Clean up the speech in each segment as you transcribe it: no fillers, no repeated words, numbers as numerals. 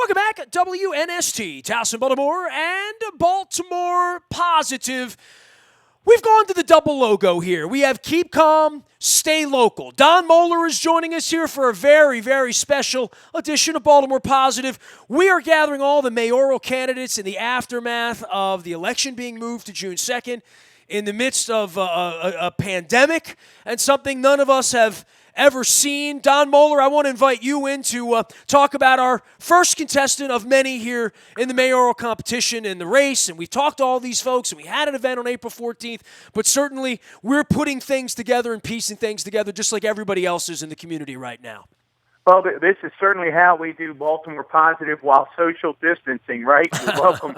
Welcome back at WNST, Towson, Baltimore, and Baltimore Positive. We've gone to the double logo here. We have Keep Calm, Stay Local. Don Moeller is joining us here for a very, very special edition of Baltimore Positive. We are gathering all the mayoral candidates in the aftermath of the election being moved to June 2nd in the midst of a pandemic and something none of us have ever seen. Don Moeller, I want to invite you in to talk about our first contestant of many here in the mayoral competition in the race. And we talked to all these folks, and we had an event on April 14th, but certainly we're putting things together and piecing things together just like everybody else is in the community right now. Well, this is certainly how we do Baltimore Positive while social distancing, right? We welcome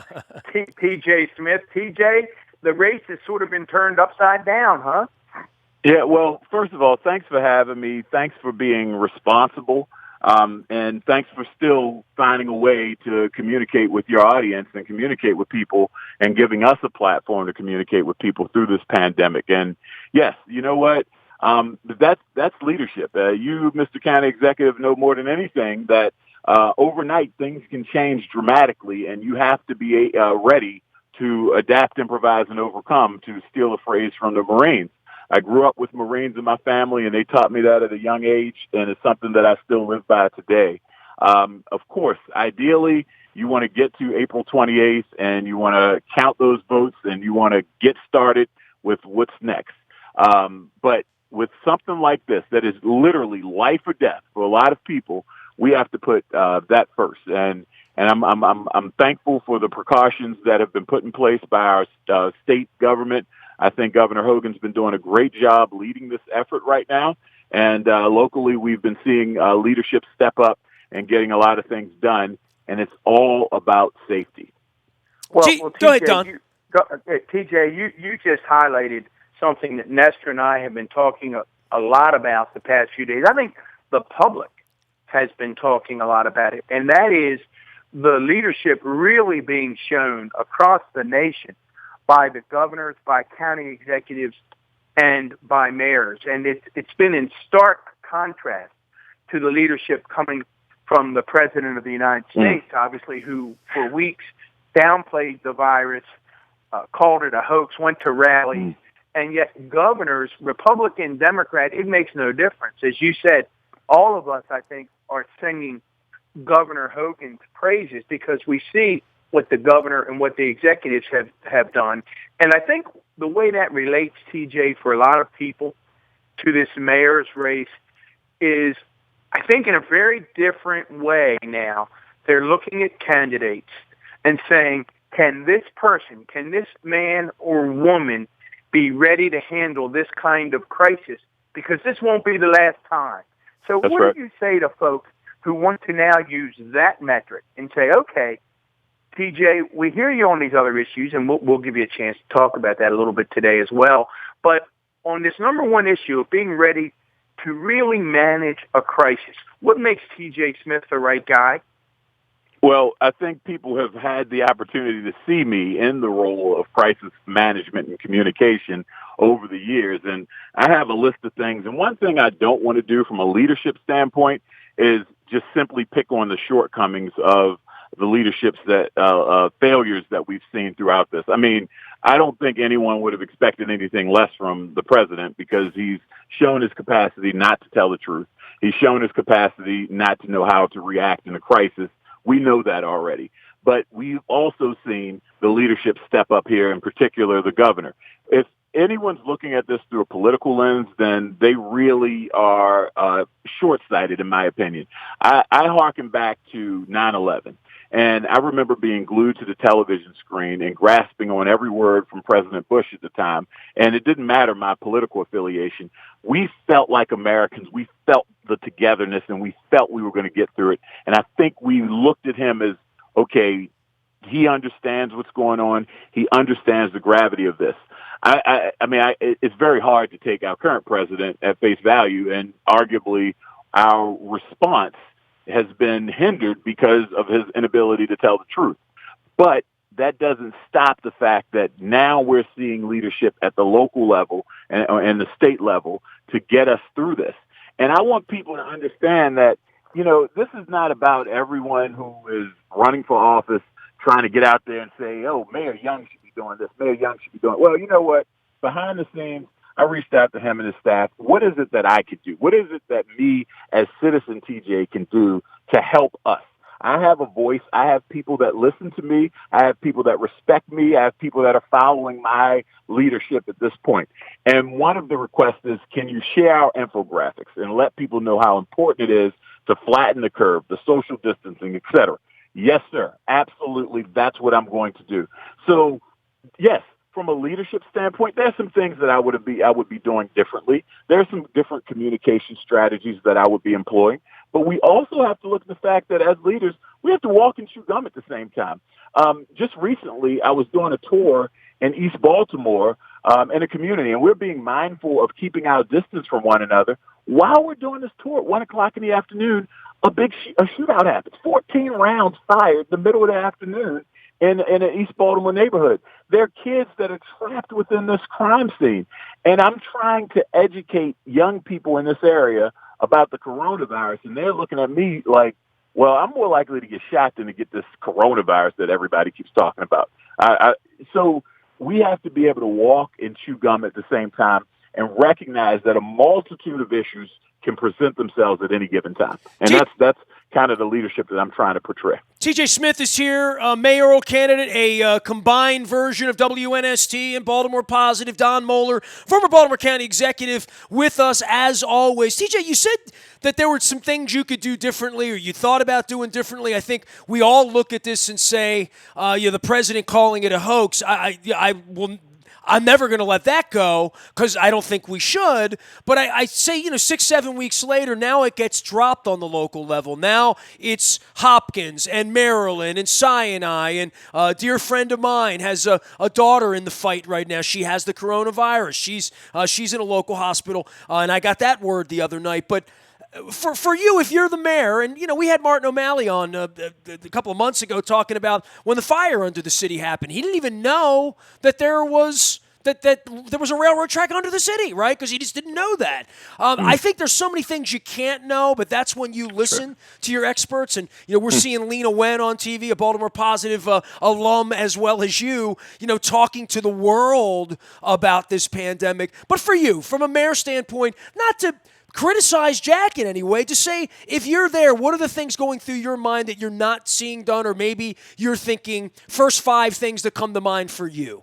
TJ Smith. TJ, the race has sort of been turned upside down, huh? Yeah, well, first of all, thanks for having me. Thanks for being responsible. And thanks for still finding a way to communicate with your audience and communicate with people and giving us a platform to communicate with people through this pandemic. And yes, you know what? That's leadership. You, Mr. County Executive, know more than anything that overnight things can change dramatically, and you have to be ready to adapt, improvise, and overcome, to steal a phrase from the Marines. I grew up with Marines in my family, and they taught me that at a young age, and it's something that I still live by today. Of course, ideally, you want to get to April 28th, and you want to count those votes, and you want to get started with what's next. But with something like this that is literally life or death for a lot of people, we have to put that first. And I'm thankful for the precautions that have been put in place by our state government. I think Governor Hogan's been doing a great job leading this effort right now. And locally, we've been seeing leadership step up and getting a lot of things done. And it's all about safety. Well, go ahead, Don. TJ, you just highlighted something that Nestor and I have been talking a lot about the past few days. I think the public has been talking a lot about it. And that is the leadership really being shown across the nation by the governors, by county executives, and by mayors. And it's been in stark contrast to the leadership coming from the President of the United States, obviously, who for weeks downplayed the virus, called it a hoax, went to rallies, and yet governors, Republican, Democrat, it makes no difference. As you said, all of us, I think, are singing Governor Hogan's praises because we see what the governor and what the executives have done. And I think the way that relates, TJ, for a lot of people to this mayor's race is, I think, in a very different way now. They're looking at candidates and saying, can this person, can this man or woman be ready to handle this kind of crisis? Because this won't be the last time. So That's what right. do you say to folks who want to now use that metric and say, okay, TJ, we hear you on these other issues, and we'll give you a chance to talk about that a little bit today as well. But on this number one issue of being ready to really manage a crisis, what makes TJ Smith the right guy? Well, I think people have had the opportunity to see me in the role of crisis management and communication over the years, and I have a list of things. And one thing I don't want to do from a leadership standpoint is just simply pick on the shortcomings of the leadership's failures that we've seen throughout this. I mean, I don't think anyone would have expected anything less from the president because he's shown his capacity not to tell the truth. He's shown his capacity not to know how to react in a crisis. We know that already. But we've also seen the leadership step up here, in particular the governor. If anyone's looking at this through a political lens, then they really are short-sighted, in my opinion. I hearken back to 9/11. And I remember being glued to the television screen and grasping on every word from President Bush at the time. And it didn't matter my political affiliation. We felt like Americans. We felt the togetherness, and we felt we were going to get through it. And I think we looked at him as, okay, he understands what's going on. He understands the gravity of this. I mean, it's very hard to take our current president at face value, and arguably our response has been hindered because of his inability to tell the truth. But that doesn't stop the fact that now we're seeing leadership at the local level and the state level to get us through this. And I want people to understand that this is not about everyone who is running for office trying to get out there and say, oh, Mayor Young should be doing this, Mayor Young should be doing it. Well, you know what? Behind the scenes, I reached out to him and his staff. What is it that I could do? What is it that me as citizen TJ can do to help us? I have a voice. I have people that listen to me. I have people that respect me. I have people that are following my leadership at this point. And one of the requests is, can you share our infographics and let people know how important it is to flatten the curve, the social distancing, et cetera? Yes, sir. Absolutely. That's what I'm going to do. So, yes, from a leadership standpoint, there's some things that I would be doing differently. There's some different communication strategies that I would be employing. But we also have to look at the fact that as leaders, we have to walk and chew gum at the same time. Just recently, I was doing a tour in East Baltimore in a community, and we're being mindful of keeping our distance from one another. While we're doing this tour at 1 o'clock in the afternoon, a shootout happens. 14 rounds fired in the middle of the afternoon in an East Baltimore neighborhood. There are kids that are trapped within this crime scene. And I'm trying to educate young people in this area about the coronavirus, and they're looking at me like, well, I'm more likely to get shot than to get this coronavirus that everybody keeps talking about. So we have to be able to walk and chew gum at the same time and recognize that a multitude of issues can present themselves at any given time. And that's kind of the leadership that I'm trying to portray. TJ Smith is here, mayoral candidate, a combined version of WNST and Baltimore Positive. Don Moeller, former Baltimore County executive, with us as always. TJ, you said that there were some things you could do differently or you thought about doing differently. I think we all look at this and say, the president calling it a hoax. I'm never going to let that go because I don't think we should. But I say, 6-7 weeks later, now it gets dropped on the local level. Now it's Hopkins and Maryland and Sinai. And a dear friend of mine has a daughter in the fight right now. She has the coronavirus. She's in a local hospital. And I got that word the other night. But for you, if you're the mayor, and, we had Martin O'Malley on a couple of months ago talking about when the fire under the city happened. He didn't even know that there was a railroad track under the city, right? Because he just didn't know that. I think there's so many things you can't know, but that's when you listen to your experts. And, we're seeing Lena Wen on TV, a Baltimore Positive alum as well as you, talking to the world about this pandemic. But for you, from a mayor standpoint, not to criticize Jack in any way, to say, if you're there, what are the things going through your mind that you're not seeing done, or maybe you're thinking first 5 things that come to mind for you?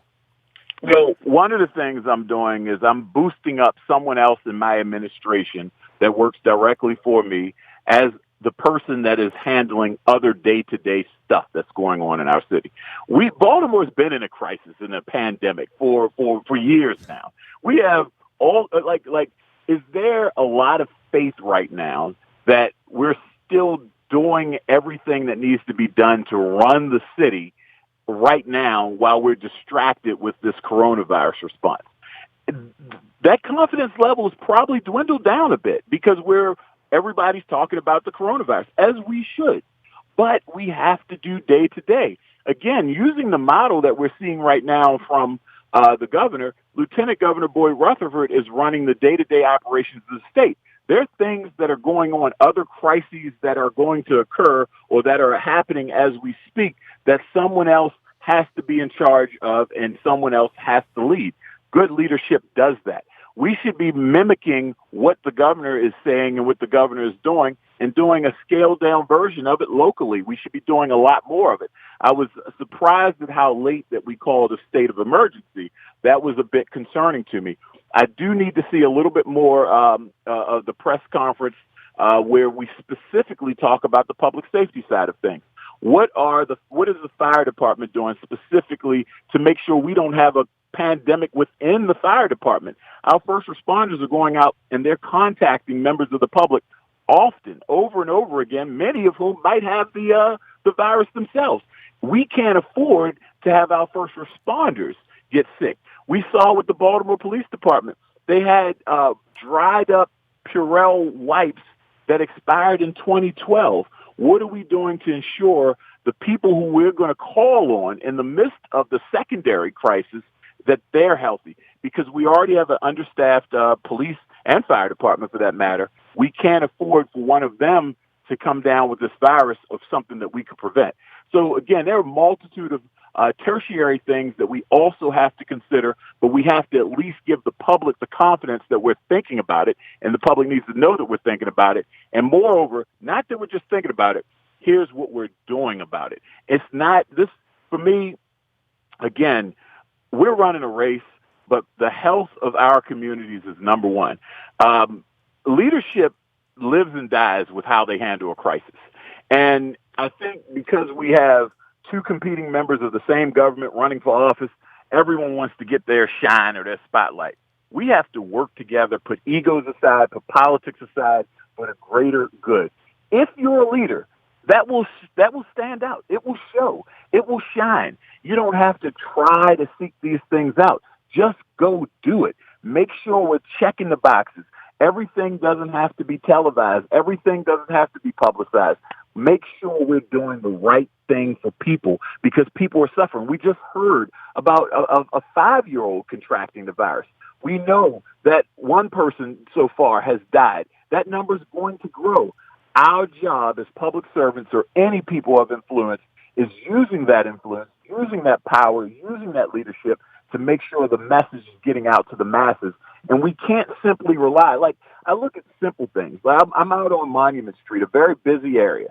Well, one of the things I'm doing is I'm boosting up someone else in my administration that works directly for me as the person that is handling other day-to-day stuff that's going on in our city. Baltimore's been in a crisis, in a pandemic for years now. We have all is there a lot of faith right now that we're still doing everything that needs to be done to run the city right now while we're distracted with this coronavirus response? That confidence level is probably dwindled down a bit because everybody's talking about the coronavirus, as we should. But we have to do day to day. Again, using the model that we're seeing right now from the governor, Lieutenant Governor Boyd Rutherford is running the day-to-day operations of the state. There are things that are going on, other crises that are going to occur or that are happening as we speak, that someone else has to be in charge of and someone else has to lead. Good leadership does that. We should be mimicking what the governor is saying and what the governor is doing and doing a scaled-down version of it locally. We should be doing a lot more of it. I was surprised at how late that we called a state of emergency. That was a bit concerning to me. I do need to see a little bit more of the press conference where we specifically talk about the public safety side of things. What is the fire department doing specifically to make sure we don't have a pandemic within the fire department? Our first responders are going out and they're contacting members of the public often, over and over again, many of whom might have the virus themselves. We can't afford to have our first responders get sick. We saw with the Baltimore Police Department, they had dried up Purell wipes that expired in 2012. What are we doing to ensure the people who we're going to call on in the midst of the secondary crisis, that they're healthy? Because we already have an understaffed police and fire department, for that matter. We can't afford for one of them to come down with this virus of something that we could prevent. So again, there are a multitude of tertiary things that we also have to consider, but we have to at least give the public the confidence that we're thinking about it, and the public needs to know that we're thinking about it. And moreover, not that we're just thinking about it, here's what we're doing about it. It's not this, for me, again, we're running a race, but the health of our communities is number one. Leadership lives and dies with how they handle a crisis. And I think because we have two competing members of the same government running for office, everyone wants to get their shine or their spotlight. We have to work together, put egos aside, put politics aside for the greater good. If you're a leader, that will stand out. It will show. It will shine. You don't have to try to seek these things out. Just go do it. Make sure we're checking the boxes. Everything doesn't have to be televised. Everything doesn't have to be publicized. Make sure we're doing the right thing for people because people are suffering. We just heard about a 5-year-old contracting the virus. We know that one person so far has died. That number is going to grow. Our job as public servants or any people of influence is using that influence, using that power, using that leadership to make sure the message is getting out to the masses. And we can't simply rely. Like, I look at simple things. I'm out on Monument Street, a very busy area.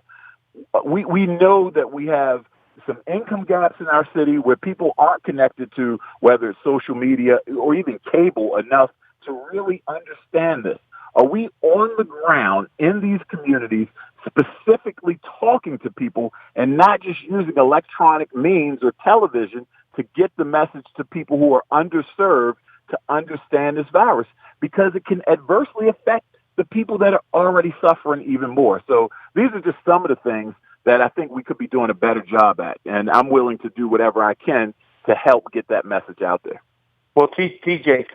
We know that we have some income gaps in our city where people aren't connected to whether it's social media or even cable enough to really understand this. Are we on the ground in these communities specifically talking to people and not just using electronic means or television to get the message to people who are underserved to understand this virus? Because it can adversely affect the people that are already suffering even more. So these are just some of the things that I think we could be doing a better job at. And I'm willing to do whatever I can to help get that message out there. Well, TJ,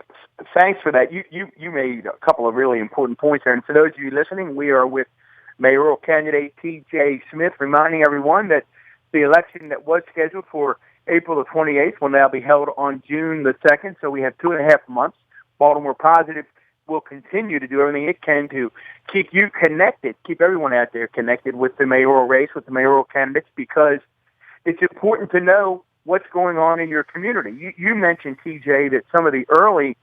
thanks for that. You made a couple of really important points there. And for those of you listening, we are with mayoral candidate TJ Smith, reminding everyone that the election that was scheduled for April the 28th will now be held on June the 2nd. So we have 2.5 months. Baltimore Positive will continue to do everything it can to keep you connected, keep everyone out there connected with the mayoral race, with the mayoral candidates, because it's important to know what's going on in your community. You mentioned, TJ, that some of the early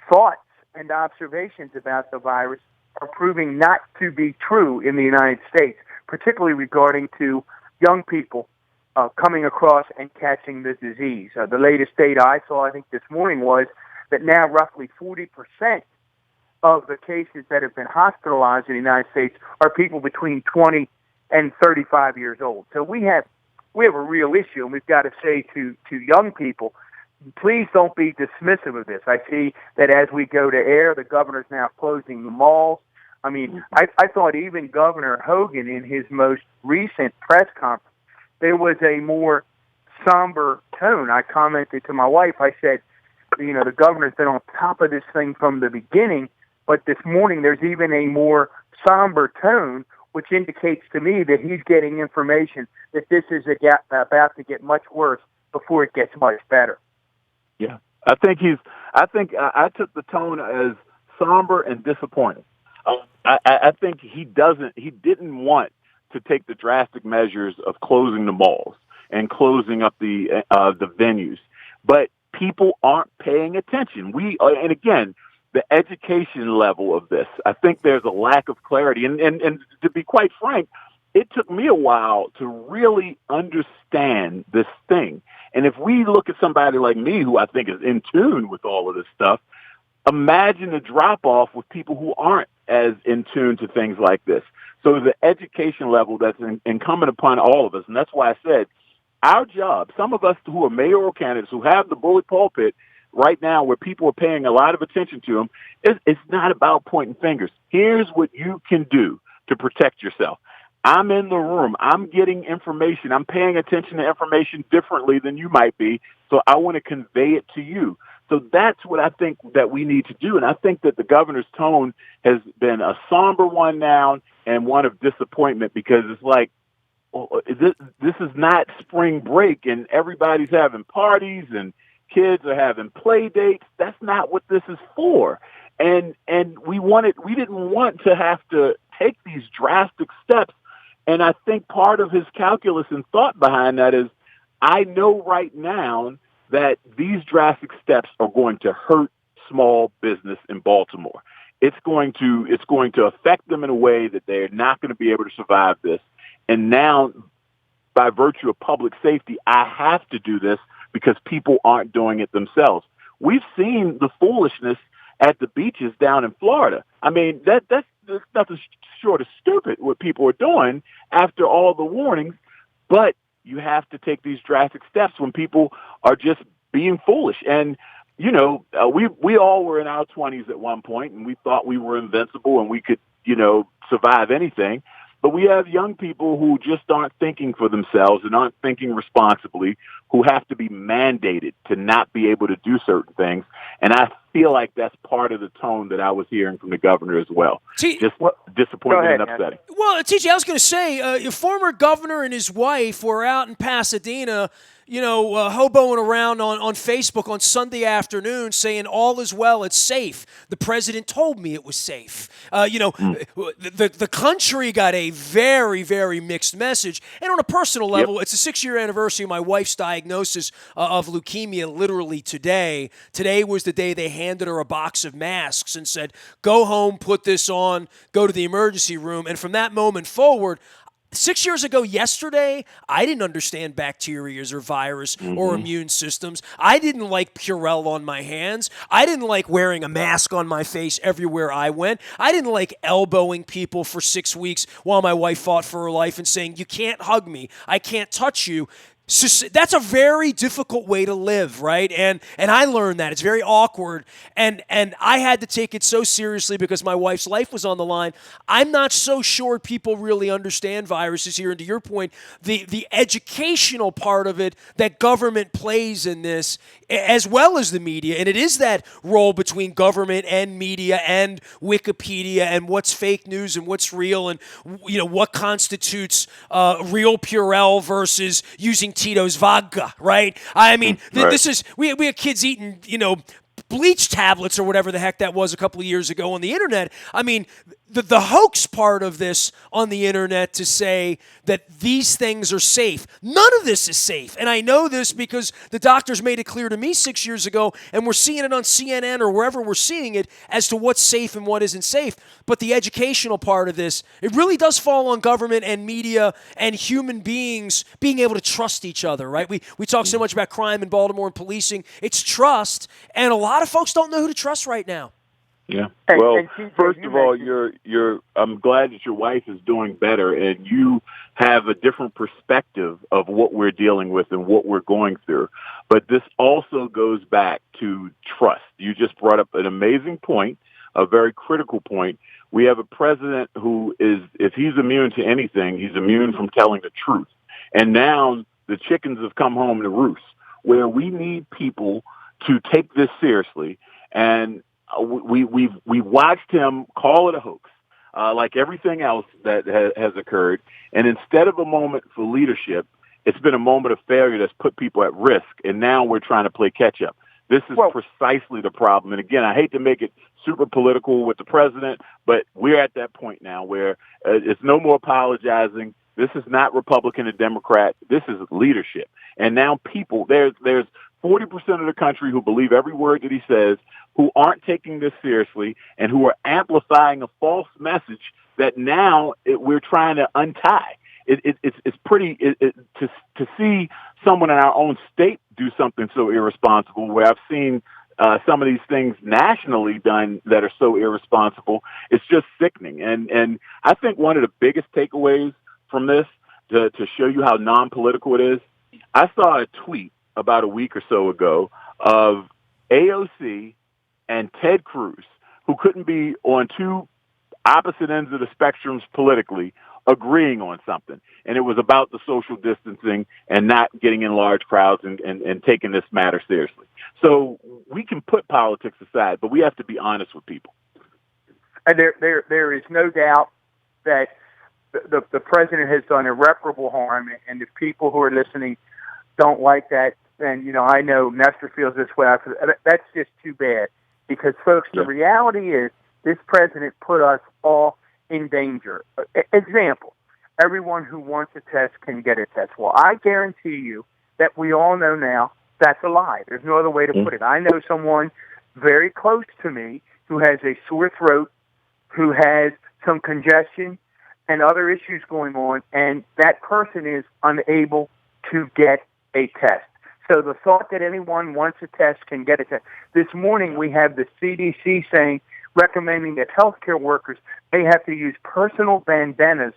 thoughts and observations about the virus are proving not to be true in the United States, particularly regarding to young people coming across and catching the disease. The latest data I saw, I think this morning, was that now roughly 40% of the cases that have been hospitalized in the United States are people between 20 and 35 years old. So we have a real issue, and we've got to say to young people, please don't be dismissive of this. I see that as we go to air, the governor's now closing the malls. I mean, I thought even Governor Hogan, in his most recent press conference, there was a more somber tone. I commented to my wife, I said, the governor's been on top of this thing from the beginning, but this morning there's even a more somber tone, which indicates to me that he's getting information that this is about to get much worse before it gets much better. Yeah, I think I took the tone as somber and disappointed. I think he didn't want to take the drastic measures of closing the malls and closing up the venues, but people aren't paying attention. And again, the education level of this, I think there's a lack of clarity. And to be quite frank, it took me a while to really understand this thing. And if we look at somebody like me, who I think is in tune with all of this stuff, imagine the drop-off with people who aren't as in tune to things like this. So the education level that's incumbent upon all of us, and that's why I said our job, some of us who are mayoral candidates who have the bully pulpit right now where people are paying a lot of attention to them, it's not about pointing fingers. Here's what you can do to protect yourself. I'm in the room. I'm getting information. I'm paying attention to information differently than you might be, so I want to convey it to you. So that's what I think that we need to do, and I think that the governor's tone has been a somber one now and one of disappointment because it's like, this is not spring break and everybody's having parties and kids are having play dates. That's not what this is for. And we didn't want to have to take these drastic steps. And I think part of his calculus and thought behind that is, I know right now that these drastic steps are going to hurt small business in Baltimore. It's going to affect them in a way that they're not going to be able to survive this. And now, by virtue of public safety, I have to do this because people aren't doing it themselves. We've seen the foolishness at the beaches down in Florida. I mean, that's nothing short of stupid what people are doing after all the warnings, but you have to take these drastic steps when people are just being foolish. And, you know, we all were in our 20s at one point, and we thought we were invincible and we could, you know, survive anything. But we have young people who just aren't thinking for themselves and aren't thinking responsibly, who have to be mandated to not be able to do certain things. And I feel like that's part of the tone that I was hearing from the governor as well. Just disappointment and upsetting. Well, TJ, I was going to say, your former governor and his wife were out in Pasadena, you know, hoboing around on Facebook on Sunday afternoon saying all is well, it's safe. The president told me it was safe. The country got a very, very mixed message. And on a personal level, It's the 6-year anniversary of my wife's diagnosis of leukemia literally today. Today was the day they handed her a box of masks and said, go home, put this on, go to the emergency room. And from that moment forward, 6 years ago yesterday, I didn't understand bacterias or virus or immune systems. I didn't like Purell on my hands. I didn't like wearing a mask on my face everywhere I went. I didn't like elbowing people for 6 weeks while my wife fought for her life and saying, you can't hug me, I can't touch you. So that's a very difficult way to live, right? And I learned that. It's very awkward. And I had to take it so seriously because my wife's life was on the line. I'm not so sure people really understand viruses here. And to your point, the educational part of it that government plays in this, as well as the media, and it is that role between government and media and Wikipedia and what's fake news and what's real and, you know, what constitutes real Purell versus using Tito's vodka, right? I mean, this is we had kids eating, you know, bleach tablets or whatever the heck that was a couple of years ago on the internet. I mean, the hoax part of this on the internet to say that these things are safe. None of this is safe. And I know this because the doctors made it clear to me 6 years ago, and we're seeing it on CNN or wherever we're seeing it as to what's safe and what isn't safe. But the educational part of this, it really does fall on government and media and human beings being able to trust each other, right? We talk so much about crime in Baltimore and policing. It's trust, and a lot of folks don't know who to trust right now. Yeah. Well, first of all, I'm glad that your wife is doing better and you have a different perspective of what we're dealing with and what we're going through. But this also goes back to trust. You just brought up an amazing point, a very critical point. We have a president who is, if he's immune to anything, he's immune from telling the truth. And now the chickens have come home to roost, where we need people to take this seriously. And we watched him call it a hoax, like everything else that has occurred. And instead of a moment for leadership, it's been a moment of failure that's put people at risk. And now we're trying to play catch up. This is precisely the problem. And again, I hate to make it super political with the president, but we're at that point now where it's no more apologizing. This is not Republican and Democrat. This is leadership. And now people, there's 40% of the country who believe every word that he says, who aren't taking this seriously, and who are amplifying a false message that now we're trying to untie. It's pretty to see someone in our own state do something so irresponsible, where I've seen some of these things nationally done that are so irresponsible. It's just sickening. And I think one of the biggest takeaways from this, to show you how non-political it is, I saw a tweet about a week or so ago of AOC and Ted Cruz, who couldn't be on two opposite ends of the spectrums politically, agreeing on something. And it was about the social distancing and not getting in large crowds and taking this matter seriously. So we can put politics aside, but we have to be honest with people. And there is no doubt that the president has done irreparable harm, and if people who are listening don't like that, then, you know, I know Nestor feels this way. That's just too bad because, folks, the reality is this president put us all in danger. Example, everyone who wants a test can get a test. Well, I guarantee you that we all know now that's a lie. There's no other way to put it. I know someone very close to me who has a sore throat, who has some congestion and other issues going on, and that person is unable to get a test. So the thought that anyone wants a test can get a test. This morning we have the CDC recommending that healthcare workers may have to use personal bandanas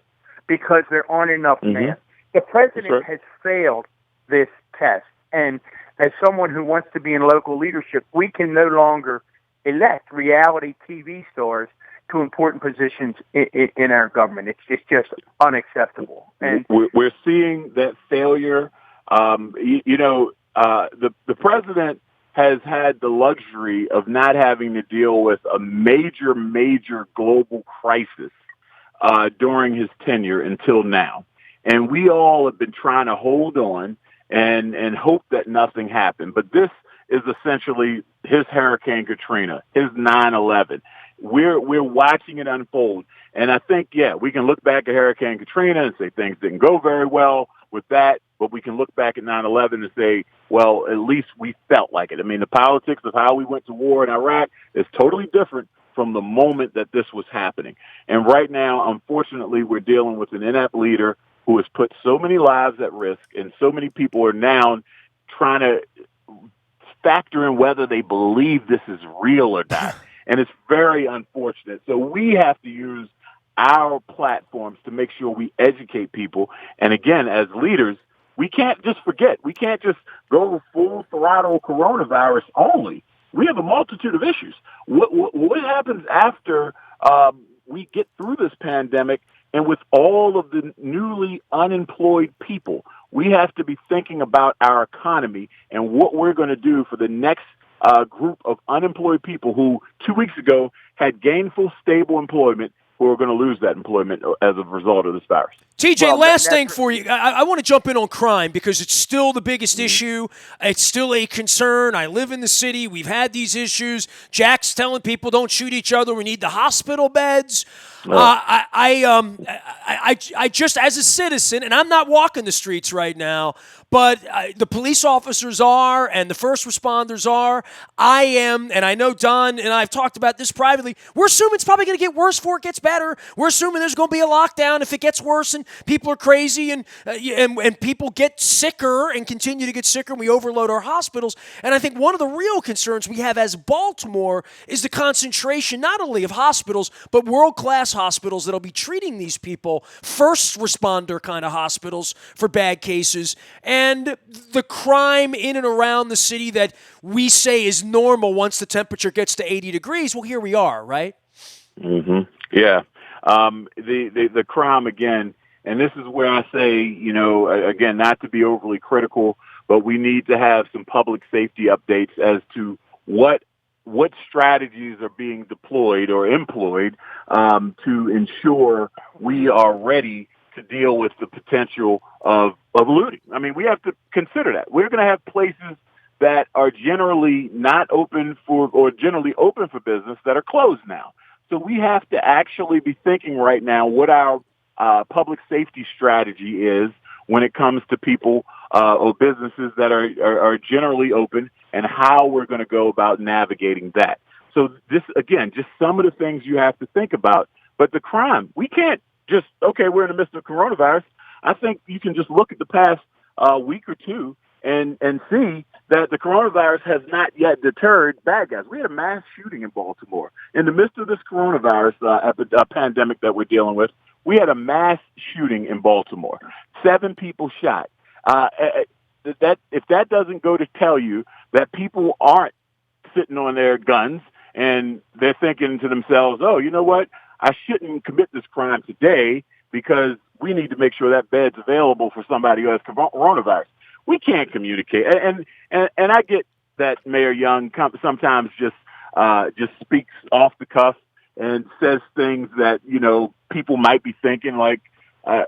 because there aren't enough masks. The president has failed this test. And as someone who wants to be in local leadership, we can no longer elect reality TV stars to important positions in our government. It's just unacceptable. And we're seeing that failure. The president has had the luxury of not having to deal with a major global crisis during his tenure until now. And we all have been trying to hold on and hope that nothing happened. But this is essentially his Hurricane Katrina, his 9/11. We're watching it unfold. And I think, we can look back at Hurricane Katrina and say things didn't go very well with that, but we can look back at 9/11 and say, well, at least we felt like it. I mean, the politics of how we went to war in Iraq is totally different from the moment that this was happening. And right now, unfortunately, we're dealing with an inept leader who has put so many lives at risk, and so many people are now trying to factor in whether they believe this is real or not. And it's very unfortunate. So we have to use our platforms to make sure we educate people. And again, as leaders, we can't just forget. We can't just go full throttle coronavirus only. We have a multitude of issues. What happens after we get through this pandemic, and with all of the newly unemployed people? We have to be thinking about our economy and what we're going to do for the next group of unemployed people who 2 weeks ago had gainful, stable employment, who are going to lose that employment as a result of this virus. TJ, last thing for you. I want to jump in on crime because it's still the biggest issue. It's still a concern. I live in the city. We've had these issues. Jack's telling people don't shoot each other. We need the hospital beds. I just, as a citizen, and I'm not walking the streets right now, but the police officers are and the first responders are. I am, and I know Don and I have talked about this privately, we're assuming it's probably going to get worse before it gets better. We're assuming there's going to be a lockdown if it gets worse and people are crazy and people get sicker and continue to get sicker and we overload our hospitals. And I think one of the real concerns we have as Baltimore is the concentration not only of hospitals, but world-class hospitals that'll be treating these people, first responder kind of hospitals for bad cases, and the crime in and around the city that we say is normal once the temperature gets to 80 degrees. Well, here we are, right? Mm-hmm. Yeah. The crime, again, and this is where I say, again, not to be overly critical, but we need to have some public safety updates as to what strategies are being deployed or employed to ensure we are ready to deal with the potential of looting. I mean, we have to consider that. We're going to have places that are generally not open for, or generally open for business, that are closed now. So we have to actually be thinking right now what our public safety strategy is when it comes to people or businesses that are generally open, and how we're going to go about navigating that. So this, again, just some of the things you have to think about. But the crime, we can't just, we're in the midst of coronavirus. I think you can just look at the past week or two and see that the coronavirus has not yet deterred bad guys. We had a mass shooting in Baltimore. In the midst of this coronavirus pandemic that we're dealing with, we had a mass shooting in Baltimore. 7 people shot. If that doesn't go to tell you that people aren't sitting on their guns and they're thinking to themselves, oh, you know what? I shouldn't commit this crime today because we need to make sure that bed's available for somebody who has coronavirus. We can't communicate. And I get that Mayor Young sometimes just speaks off the cuff and says things that, people might be thinking like,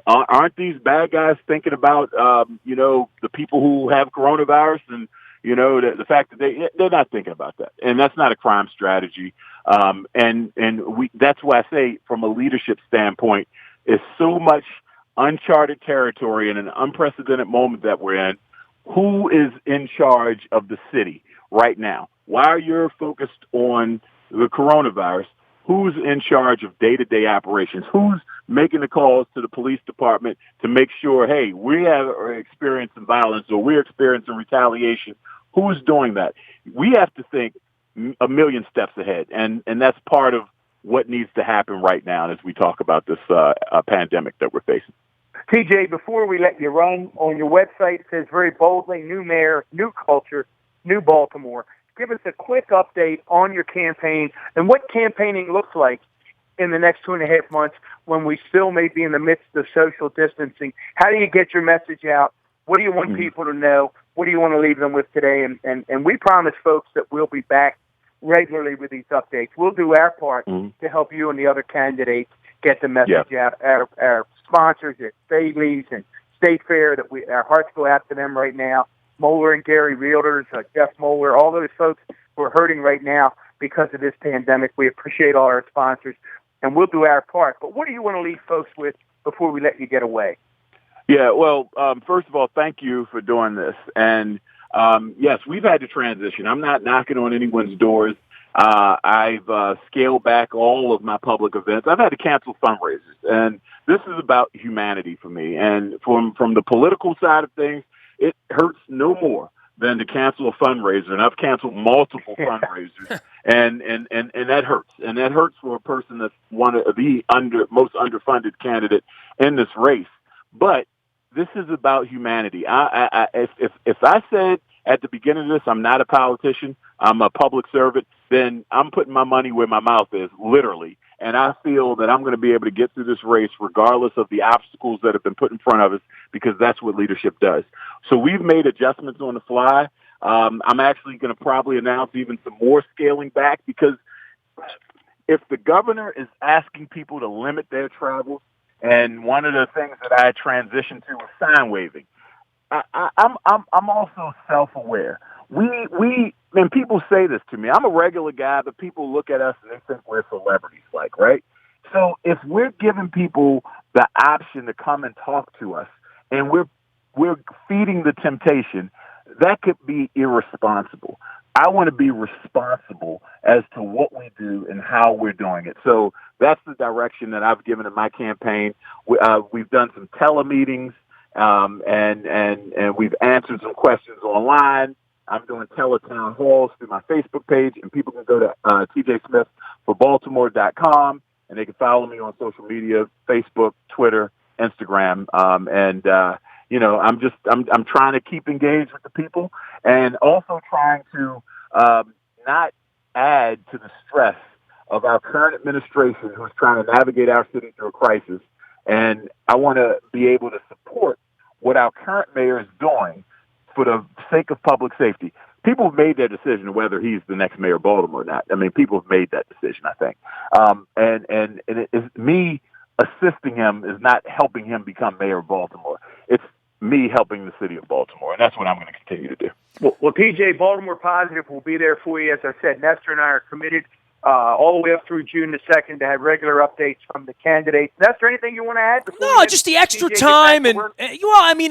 aren't these bad guys thinking about, the people who have coronavirus and, the fact that they're not thinking about that. And that's not a crime strategy. That's why I say from a leadership standpoint, it's so much uncharted territory in an unprecedented moment that we're in. Who is in charge of the city right now? While you're focused on the coronavirus, who's in charge of day-to-day operations? Who's making the calls to the police department to make sure, hey, we are experiencing violence or we're experiencing retaliation? Who's doing that? We have to think a million steps ahead, and that's part of what needs to happen right now as we talk about this pandemic that we're facing. TJ, before we let you run, on your website it says very boldly, new mayor, new culture, new Baltimore. Give us a quick update on your campaign and what campaigning looks like in the next 2.5 months when we still may be in the midst of social distancing. How do you get your message out? What do you want people to know? What do you want to leave them with today? And we promise folks that we'll be back regularly with these updates. We'll do our part to help you and the other candidates get the message out. Our sponsors at Bailey's and State Fair, our hearts go out to them right now. Moeller and Gary Realtors, Jeff Moeller, all those folks who are hurting right now because of this pandemic. We appreciate all our sponsors, and we'll do our part. But what do you want to leave folks with before we let you get away? Yeah, well, first of all, thank you for doing this. And, yes, we've had to transition. I'm not knocking on anyone's doors. I've scaled back all of my public events. I've had to cancel fundraisers. And this is about humanity for me. And from the political side of things, it hurts no more than to cancel a fundraiser. And I've canceled multiple fundraisers. And that hurts. And that hurts for a person that's one of the most underfunded candidate in this race. But this is about humanity. If I said at the beginning of this, I'm not a politician, I'm a public servant, then I'm putting my money where my mouth is, literally. And I feel that I'm going to be able to get through this race regardless of the obstacles that have been put in front of us, because that's what leadership does. So we've made adjustments on the fly. I'm actually going to probably announce even some more scaling back, because if the governor is asking people to limit their travel, and one of the things that I transitioned to was sign waving, I'm also self-aware. And people say this to me. I'm a regular guy, but people look at us and they think we're celebrities, right? So if we're giving people the option to come and talk to us, and we're feeding the temptation, that could be irresponsible. I want to be responsible as to what we do and how we're doing it. So that's the direction that I've given in my campaign. We've done some telemeetings, and we've answered some questions online. I'm doing teletown halls through my Facebook page, and people can go to tjsmithforbaltimore.com, and they can follow me on social media, Facebook, Twitter, Instagram, I'm trying to keep engaged with the people, and also trying to not add to the stress of our current administration, who's trying to navigate our city through a crisis. And I want to be able to support what our current mayor is doing for the sake of public safety. People have made their decision whether he's the next mayor of Baltimore or not. I mean, people have made that decision, I think. And it is me assisting him is not helping him become mayor of Baltimore. It's me helping the city of Baltimore, and that's what I'm going to continue to do. Well, TJ, Baltimore Positive will be there for you. As I said, Nestor and I are committed all the way up through June the 2nd to have regular updates from the candidates. Nestor, anything you want to add? No, just the extra time. And,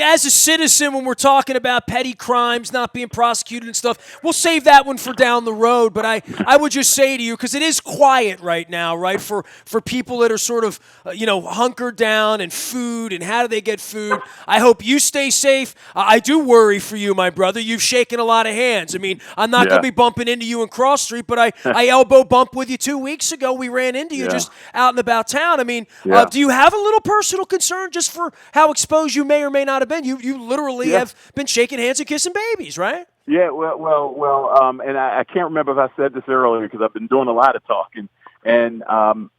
as a citizen, when we're talking about petty crimes not being prosecuted and stuff, we'll save that one for down the road. But I would just say to you, because it is quiet right now, right, for people that are sort of, hunkered down and food and how do they get food. I hope you stay safe. I do worry for you, my brother. You've shaken a lot of hands. I mean, I'm not going to be bumping into you in Cross Street, but I elbow bump with you 2 weeks ago. We ran into you just out and about town. I mean, do you have a little personal concern just for how exposed you may or may not have been? You literally have been shaking hands and kissing babies, right? Yeah, and I can't remember if I said this earlier because I've been doing a lot of talking. And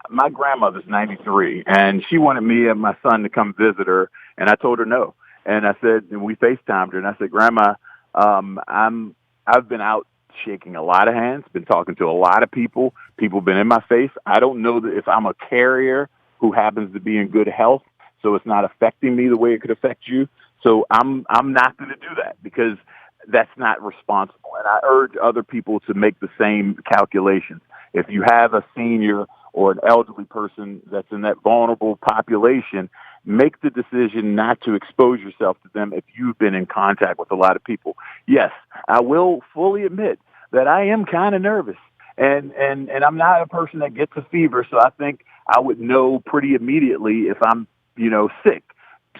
my grandmother's 93, and she wanted me and my son to come visit her, and I told her no. And I said, and we FaceTimed her, and I said, Grandma, I've been out shaking a lot of hands, been talking to a lot of people. People been in my face. I don't know that if I'm a carrier who happens to be in good health, so it's not affecting me the way it could affect you. So I'm not going to do that because that's not responsible. And I urge other people to make the same calculations. if you have a senior or an elderly person that's in that vulnerable population, make the decision not to expose yourself to them if you've been in contact with a lot of people. Yes, I will fully admit that I am kind of nervous. And I'm not a person that gets a fever, so I think I would know pretty immediately if I'm, sick.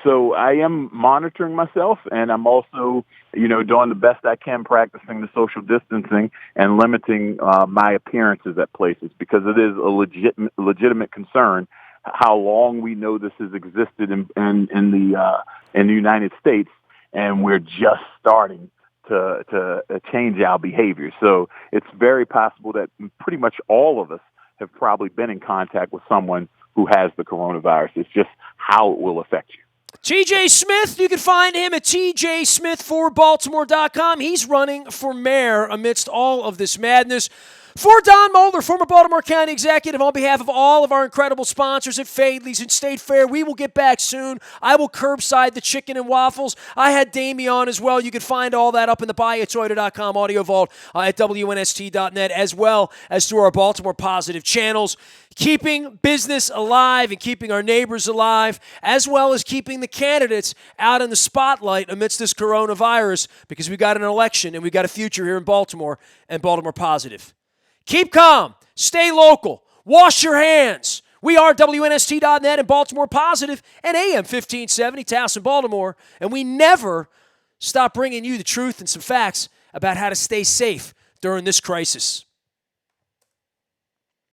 So I am monitoring myself, and I'm also, doing the best I can practicing the social distancing and limiting my appearances at places, because it is a legitimate concern how long we know this has existed in the United States, and we're just starting to change our behavior. So it's very possible that pretty much all of us have probably been in contact with someone who has the coronavirus. It's just how it will affect you. TJ Smith, you can find him at tjsmith4baltimore.com. He's running for mayor amidst all of this madness. For Don Moeller, former Baltimore County Executive, on behalf of all of our incredible sponsors at Fadley's and State Fair, we will get back soon. I will curbside the chicken and waffles. I had Damie on as well. You can find all that up in the buyatoyota.com audio vault at WNST.net, as well as through our Baltimore Positive channels. Keeping business alive and keeping our neighbors alive, as well as keeping the candidates out in the spotlight amidst this coronavirus, because we've got an election and we've got a future here in Baltimore and Baltimore Positive. Keep calm. Stay local. Wash your hands. We are WNST.net and Baltimore Positive and AM 1570 Towson, Baltimore, and we never stop bringing you the truth and some facts about how to stay safe during this crisis.